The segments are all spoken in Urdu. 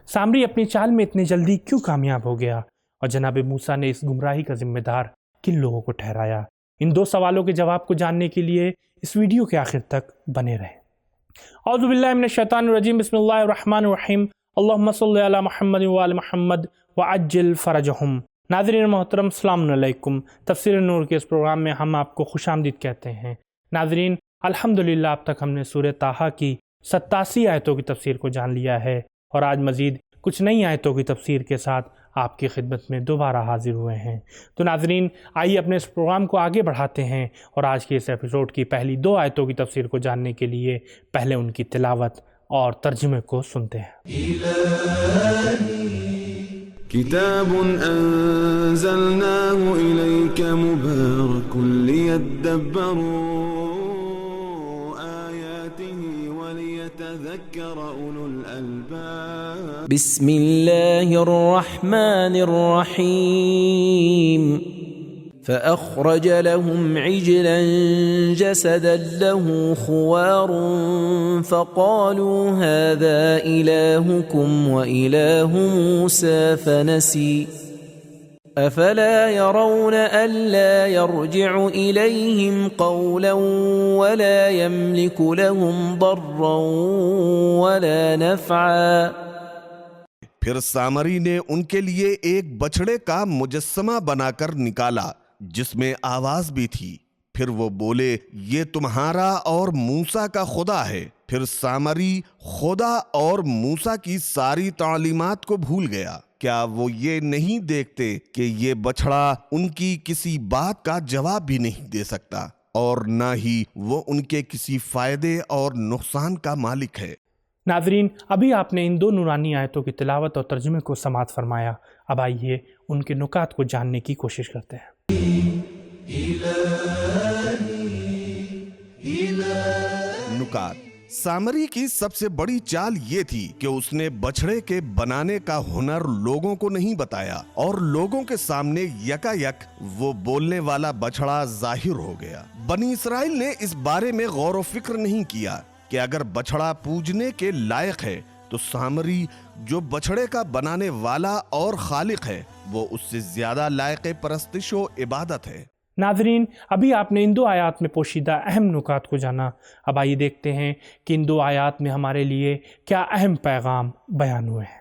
سامری اپنی چال میں اتنی جلدی کیوں کامیاب ہو گیا اور جناب موسیٰ نے اس گمراہی کا ذمہ دار کن لوگوں کو ٹھہرایا؟ ان دو سوالوں کے جواب کو جاننے کے لیے اس ویڈیو کے آخر تک بنے رہیں۔ اعوذ باللہ من الشیطان الرجیم، بسم اللہ الرحمن الرحیم، اللہم صلی علی محمد وآل محمد وعجل فرجہم۔ ناظرین محترم، السلام علیکم۔ تفسیر نور کے اس پروگرام میں ہم آپ کو خوش آمدید کہتے ہیں۔ ناظرین، الحمدللہ اب تک ہم نے سورہ طٰہٰ کی 87 آیتوں کی تفسیر کو جان لیا ہے، اور آج مزید کچھ نئی آیتوں کی تفسیر کے ساتھ آپ کی خدمت میں دوبارہ حاضر ہوئے ہیں۔ تو ناظرین، آئیے اپنے اس پروگرام کو آگے بڑھاتے ہیں اور آج کے اس ایپیسوڈ کی پہلی 2 آیتوں کی تفسیر کو جاننے کے لیے پہلے ان کی تلاوت اور ترجمے کو سنتے ہیں۔ کتاب انزلناه الیک مبارک لیدبروا بسم الله الرحمن الرحيم فأخرج لهم عجلا جسدا له خوار فقالوا هذا إلهكم وإله موسى فنسي أفلا يرون ألا يرجع إليهم قولا ولا يملك لهم ضرا ولا نفعا۔ پھر سامری نے ان کے لیے ایک بچڑے کا مجسمہ بنا کر نکالا جس میں آواز بھی تھی۔ پھر وہ بولے، یہ تمہارا اور موسیٰ کا خدا ہے۔ پھر سامری خدا اور موسیٰ کی ساری تعلیمات کو بھول گیا۔ کیا وہ یہ نہیں دیکھتے کہ یہ بچڑا ان کی کسی بات کا جواب بھی نہیں دے سکتا اور نہ ہی وہ ان کے کسی فائدے اور نقصان کا مالک ہے؟ ناظرین، ابھی آپ نے ان 2 نورانی آیتوں کی تلاوت اور ترجمے کو سماعت فرمایا۔ اب آئیے ان کے نکات کو جاننے کی کوشش کرتے ہیں۔ نکات۔ سامری کی سب سے بڑی چال یہ تھی کہ اس نے بچڑے کے بنانے کا ہنر لوگوں کو نہیں بتایا اور لوگوں کے سامنے یکا یک وہ بولنے والا بچڑا ظاہر ہو گیا۔ بنی اسرائیل نے اس بارے میں غور و فکر نہیں کیا کہ اگر بچڑا پوجنے کے لائق ہے تو سامری جو بچڑے کا بنانے والا اور خالق ہے وہ اس سے زیادہ لائق پرستش و عبادت ہے۔ ناظرین، ابھی آپ نے ان 2 آیات میں پوشیدہ اہم نکات کو جانا۔ اب آئیے دیکھتے ہیں کہ ان 2 آیات میں ہمارے لیے کیا اہم پیغام بیان ہوئے ہیں۔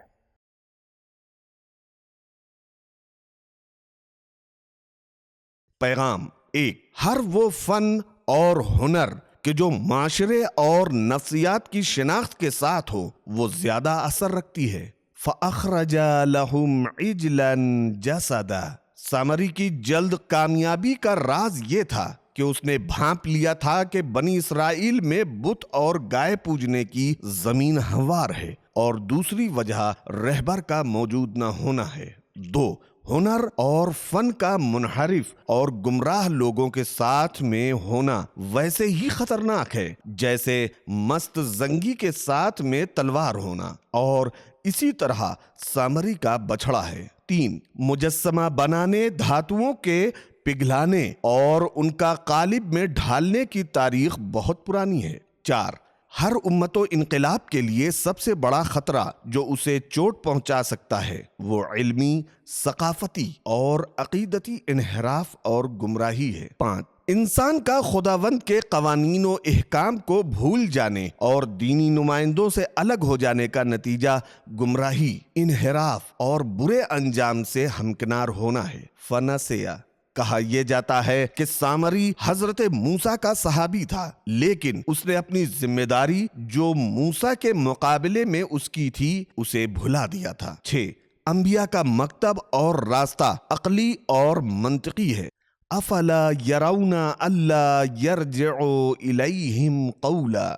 پیغام 1، ہر وہ فن اور ہنر کہ جو معاشرے اور نفسیات کی شناخت کے ساتھ ہو وہ زیادہ اثر رکھتی ہے۔ فَأَخْرَجَ لَهُمْ عِجْلًا جَسَدًا۔ سامری کی جلد کامیابی کا راز یہ تھا کہ اس نے بھانپ لیا تھا کہ بنی اسرائیل میں بت اور گائے پوجنے کی زمین ہموار ہے، اور دوسری وجہ رہبر کا موجود نہ ہونا ہے۔ 2، ہنر اور فن کا منحرف اور گمراہ لوگوں کے ساتھ میں ہونا ویسے ہی خطرناک ہے جیسے مست زنگی کے ساتھ میں تلوار ہونا، اور اسی طرح سامری کا بچڑا ہے۔ 3، مجسمہ بنانے، دھاتوؤں کے پگھلانے اور ان کا قالب میں ڈھالنے کی تاریخ بہت پرانی ہے۔ 4، ہر امت و انقلاب کے لیے سب سے بڑا خطرہ جو اسے چوٹ پہنچا سکتا ہے وہ علمی، ثقافتی اور عقیدتی انحراف اور گمراہی ہے۔ 5، انسان کا خداوند کے قوانین و احکام کو بھول جانے اور دینی نمائندوں سے الگ ہو جانے کا نتیجہ گمراہی، انحراف اور برے انجام سے ہمکنار ہونا ہے۔ فنسیا۔ کہا یہ جاتا ہے کہ سامری حضرت موسیٰ کا صحابی تھا، لیکن اس نے اپنی ذمہ داری جو موسیٰ کے مقابلے میں اس کی تھی اسے بھلا دیا تھا۔ 6، انبیاء کا مکتب اور راستہ عقلی اور منطقی ہے۔ افلا یرون الا یرجع الیہم قولا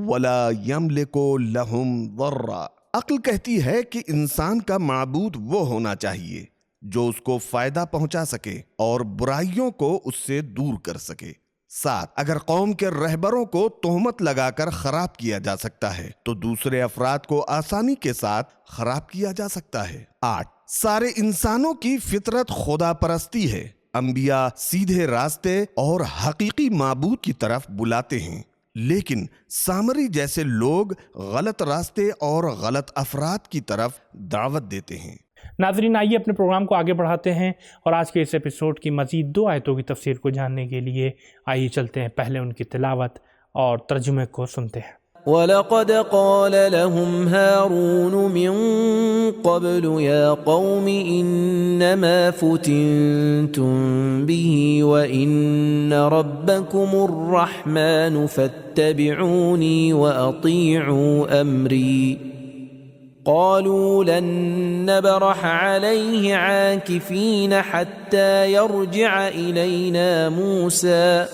ولا یملک لہم ضرا۔ عقل کہتی ہے کہ انسان کا معبود وہ ہونا چاہیے جو اس کو فائدہ پہنچا سکے اور برائیوں کو اس سے دور کر سکے۔ 7، اگر قوم کے رہبروں کو تہمت لگا کر خراب کیا جا سکتا ہے تو دوسرے افراد کو آسانی کے ساتھ خراب کیا جا سکتا ہے۔ 8، سارے انسانوں کی فطرت خدا پرستی ہے۔ انبیاء سیدھے راستے اور حقیقی معبود کی طرف بلاتے ہیں۔ لیکن سامری جیسے لوگ غلط راستے اور غلط افراد کی طرف دعوت دیتے ہیں۔ ناظرین، آئیے اپنے پروگرام کو آگے بڑھاتے ہیں اور آج کے اس ایپیسوڈ کی مزید 2 آیتوں کی تفسیر کو جاننے کے لیے آئیے چلتے ہیں پہلے ان کی تلاوت اور ترجمے کو سنتے ہیں۔ وَلَقَدْ قَالَ لَهُمْ هَارُونُ مِنْ قَبْلُ يَا قَوْمِ إِنَّمَا فُتِنْتُمْ بِهِ وَإِنَّ رَبَّكُمُ الرَّحْمَنُ فَاتَّبِعُونِي وَأَطِيعُوا أَمْرِي قالوا لن نبرح عليه عاكفين حتى يرجع إلينا موسى۔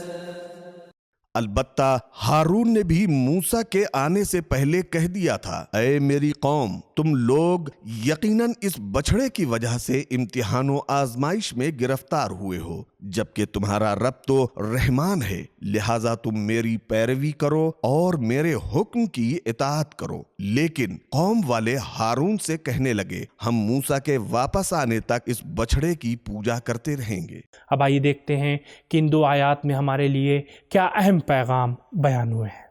البتہ ہارون نے بھی موسیٰ کے آنے سے پہلے کہہ دیا تھا، اے میری قوم، تم لوگ یقیناً اس بچھڑے کی وجہ سے امتحان و آزمائش میں گرفتار ہوئے ہو، جبکہ تمہارا رب تو رحمان ہے، لہٰذا تم میری پیروی کرو اور میرے حکم کی اطاعت کرو۔ لیکن قوم والے ہارون سے کہنے لگے، ہم موسیٰ کے واپس آنے تک اس بچھڑے کی پوجا کرتے رہیں گے۔ اب آئیے دیکھتے ہیں کہ ان 2 آیات میں ہمارے لیے کیا اہم پیغام بیان ہوئے ہیں۔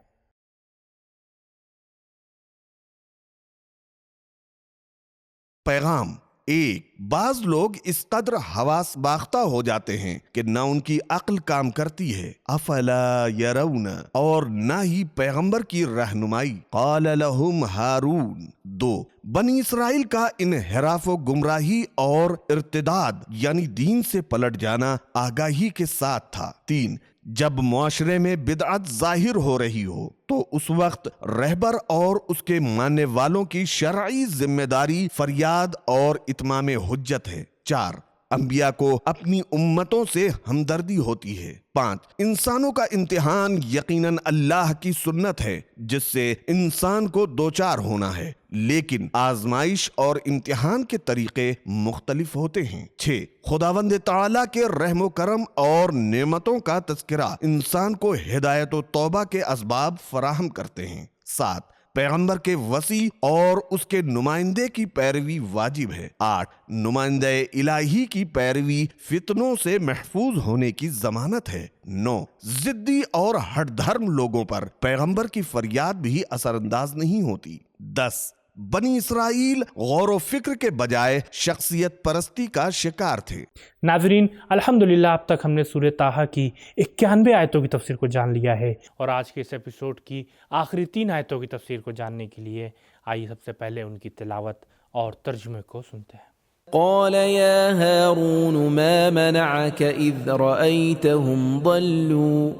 پیغام 1، بعض لوگ اس قدر حواس باختہ ہو جاتے ہیں کہ نہ ان کی عقل کام کرتی ہے، افلا یرون، اور نہ ہی پیغمبر کی رہنمائی۔ قال لہم ہارون۔ 2، بنی اسرائیل کا انحراف و گمراہی اور ارتداد یعنی دین سے پلٹ جانا آگاہی کے ساتھ تھا۔ 3، جب معاشرے میں بدعت ظاہر ہو رہی ہو تو اس وقت رہبر اور اس کے ماننے والوں کی شرعی ذمہ داری فریاد اور اتمام حجت ہے۔ 4، انبیاء کو اپنی امتوں سے ہمدردی ہوتی ہے۔ 5، انسانوں کا امتحان یقیناً اللہ کی سنت ہے جس سے انسان کو دوچار ہونا ہے، لیکن آزمائش اور امتحان کے طریقے مختلف ہوتے ہیں۔ 6، خداوند تعالیٰ کے رحم و کرم اور نعمتوں کا تذکرہ انسان کو ہدایت و توبہ کے اسباب فراہم کرتے ہیں۔ 7، پیغمبر کے وصی اور اس کے نمائندے کی پیروی واجب ہے۔ 8، نمائندہ الہی کی پیروی فتنوں سے محفوظ ہونے کی ضمانت ہے۔ 9، ضدی اور ہٹ دھرم لوگوں پر پیغمبر کی فریاد بھی اثر انداز نہیں ہوتی۔ 10، بنی اسرائیل غور و فکر کے بجائے شخصیت پرستی کا شکار تھے۔ ناظرین، الحمدللہ اب تک ہم نے سورہ طٰہٰ کی 91 آیتوں کی تفسیر کو جان لیا ہے، اور آج کے اس ایپیسوڈ کی آخری 3 آیتوں کی تفسیر کو جاننے کے لیے آئیے سب سے پہلے ان کی تلاوت اور ترجمے کو سنتے ہیں۔ قال يا هارون ما منعك إذ رأيتهم ضلوا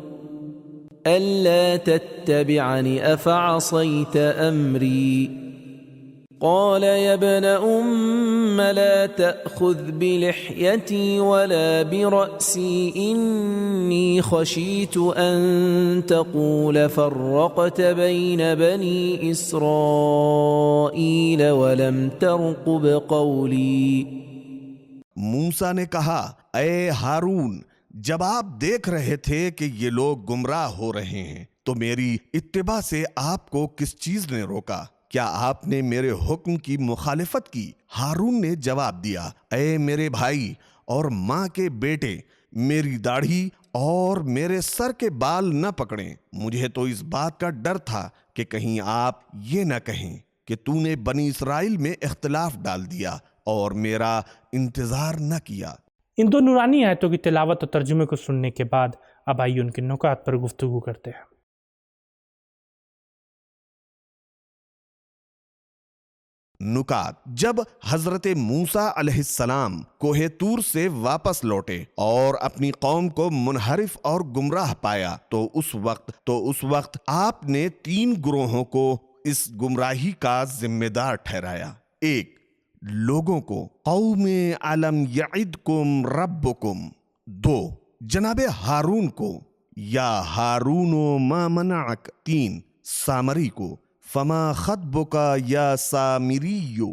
ألا تتبعني أفعصيت أمري قال يا ابن أم لا تأخذ بلحيتي ولا برأسي إني خشيت أن تقول فرقت بين بني إسرائيل ولم ترقب قولي۔ موسیٰ نے کہا، اے ہارون، جب آپ دیکھ رہے تھے کہ یہ لوگ گمراہ ہو رہے ہیں تو میری اتباع سے آپ کو کس چیز نے روکا؟ کیا آپ نے میرے حکم کی مخالفت کی؟ ہارون نے جواب دیا، اے میرے بھائی اور ماں کے بیٹے، میری داڑھی اور میرے سر کے بال نہ پکڑیں۔ مجھے تو اس بات کا ڈر تھا کہ کہیں آپ یہ نہ کہیں کہ تو نے بنی اسرائیل میں اختلاف ڈال دیا اور میرا انتظار نہ کیا۔ ان 2 نورانی آیتوں کی تلاوت اور ترجمے کو سننے کے بعد اب آئیے ان کے نکات پر گفتگو کرتے ہیں۔ نکات۔ جب حضرت موسیٰ علیہ السلام کوہ طور سے واپس لوٹے اور اپنی قوم کو منحرف اور گمراہ پایا تو اس وقت آپ نے 3 گروہوں کو اس گمراہی کا ذمہ دار ٹھہرایا۔ 1، لوگوں کو، قوم علم یعدکم ربکم۔ 2، جناب ہارون کو، یا ہارون ما منعک۔ 3، سامری کو، فما خطبک یا سامریو۔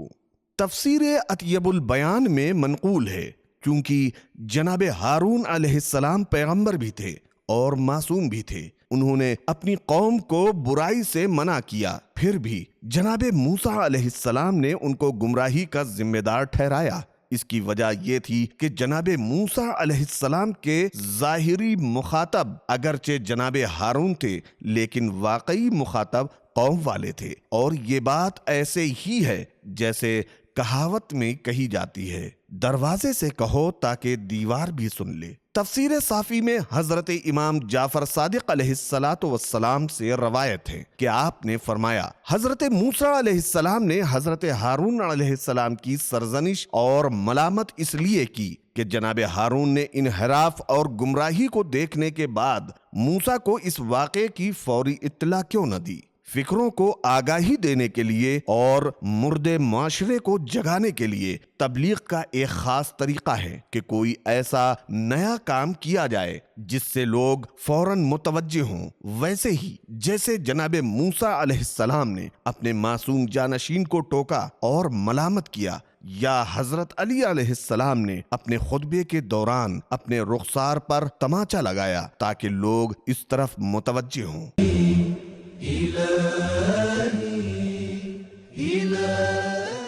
تفسیر اطیب البیان میں منقول ہے کیونکہ جناب ہارون علیہ السلام پیغمبر بھی تھے اور معصوم بھی تھے، انہوں نے اپنی قوم کو برائی سے منع کیا، پھر بھی جناب موسیٰ علیہ السلام نے ان کو گمراہی کا ذمہ دار ٹھہرایا، اس کی وجہ یہ تھی کہ جناب موسیٰ علیہ السلام کے ظاہری مخاطب اگرچہ جناب ہارون تھے، لیکن واقعی مخاطب قوم والے تھے، اور یہ بات ایسے ہی ہے جیسے کہاوت میں کہی جاتی ہے، دروازے سے کہو تاکہ دیوار بھی سن لے۔ تفسیر صافی میں حضرت امام جعفر صادق علیہ السلام سے روایت ہے کہ آپ نے فرمایا، حضرت موسیٰ علیہ السلام نے حضرت ہارون علیہ السلام کی سرزنش اور ملامت اس لیے کی کہ جناب ہارون نے انحراف اور گمراہی کو دیکھنے کے بعد موسیٰ کو اس واقعے کی فوری اطلاع کیوں نہ دی۔ فکروں کو آگاہی دینے کے لیے اور مردے معاشرے کو جگانے کے لیے تبلیغ کا ایک خاص طریقہ ہے کہ کوئی ایسا نیا کام کیا جائے جس سے لوگ فوراً متوجہ ہوں، ویسے ہی جیسے جناب موسیٰ علیہ السلام نے اپنے معصوم جانشین کو ٹوکا اور ملامت کیا، یا حضرت علی علیہ السلام نے اپنے خطبے کے دوران اپنے رخسار پر تماچا لگایا تاکہ لوگ اس طرف متوجہ ہوں۔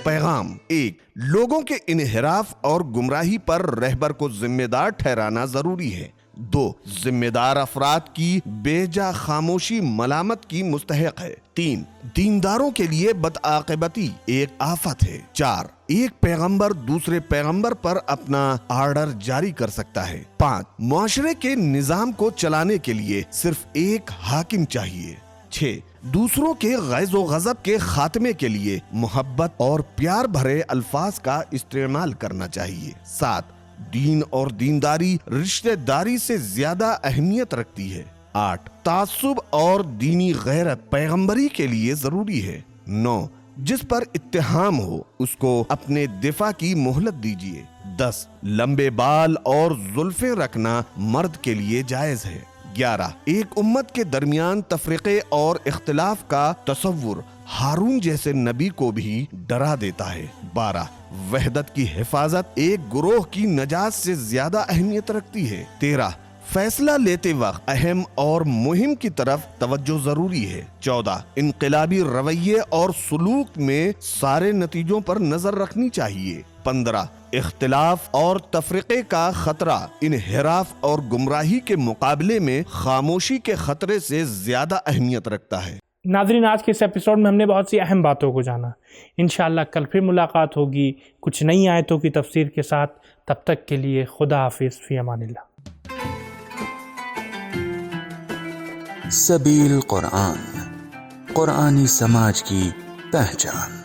پیغام: ایک، لوگوں کے انحراف اور گمراہی پر رہبر کو ذمہ دار ٹھہرانا ضروری ہے۔ دو، ذمہ دار افراد کی بے جا خاموشی ملامت کی مستحق ہے۔ تین، دینداروں کے لیے بدعاقبتی ایک آفت ہے۔ چار، ایک پیغمبر دوسرے پیغمبر پر اپنا آرڈر جاری کر سکتا ہے۔ پانچ، معاشرے کے نظام کو چلانے کے لیے صرف ایک حاکم چاہیے۔ 6، دوسروں کے غیظ و غضب کے خاتمے کے لیے محبت اور پیار بھرے الفاظ کا استعمال کرنا چاہیے۔ 7، دین اور دینداری رشتہ داری سے زیادہ اہمیت رکھتی ہے۔ 8، تعصب اور دینی غیرت پیغمبری کے لیے ضروری ہے۔ 9، جس پر اتہام ہو اس کو اپنے دفاع کی مہلت دیجیے۔ 10، لمبے بال اور زلفیں رکھنا مرد کے لیے جائز ہے۔ 11، ایک امت کے درمیان تفرقے اور اختلاف کا تصور ہارون جیسے نبی کو بھی ڈرا دیتا ہے۔ 12، وحدت کی حفاظت ایک گروہ کی نجات سے زیادہ اہمیت رکھتی ہے۔ 13، فیصلہ لیتے وقت اہم اور مہم کی طرف توجہ ضروری ہے۔ 14، انقلابی رویے اور سلوک میں سارے نتیجوں پر نظر رکھنی چاہیے۔ 15، اختلاف اور تفرقے کا خطرہ انحراف اور گمراہی کے مقابلے میں خاموشی کے خطرے سے زیادہ اہمیت رکھتا ہے۔ ناظرین، آج کے اس ایپیسوڈ میں ہم نے بہت سی اہم باتوں کو جانا۔ انشاءاللہ کل پھر ملاقات ہوگی کچھ نئی آیتوں کی تفسیر کے ساتھ۔ تب تک کے لیے خدا حافظ، فی امان اللہ۔ سبیل قرآن، قرآنی سماج کی پہچان۔